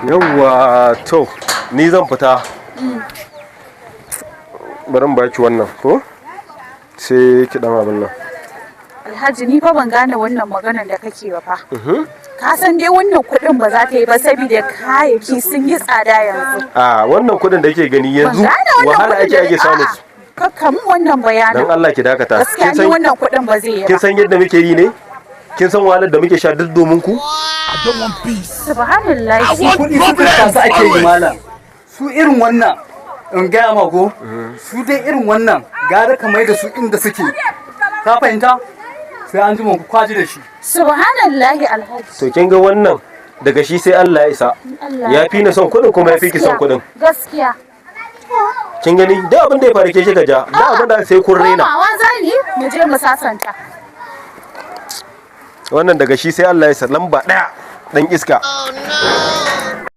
Yawwa to ni zan fita. Bari mu baki wannan ko sai ki dan abin nan. Alhaji ni fa ban gane wannan maganar da kake ba fa. Ka san dai wannan kuɗin ba za ta yi ba saboda kayayyaki sun yi tsada yanzu. Wannan kuɗin da kike gani yanzu wahala ake samu su. Kakka mu wannan bayanin. Dan Allah ki dakata. Gaskiya ni wannan kuɗin ba zai yi ba. Kin san yadda muke yi ne? Kin san wahalar da muke sha duk domin ku? Subhanallah. Kuɗi su su ake yi malam. Su irin wannan in gaya ma ko su dai irin wannan gara ka mai da su inda suke. Ka fahimta? Sai an ji ku kwaji da shi. Subhanallahi Alhaji. To kin ga wannan daga shi sai Allah ya isa. Ya fi ni son kuɗin kuma ya fi ki son kuɗin. Gaskiya. Kin gani da abin da ya faru ke shi gaja da abin da sai kun raina. Komawa zani mu je mu sasanta. Wannan daga shi sai Allah ya isa lamba ɗaya dan iska.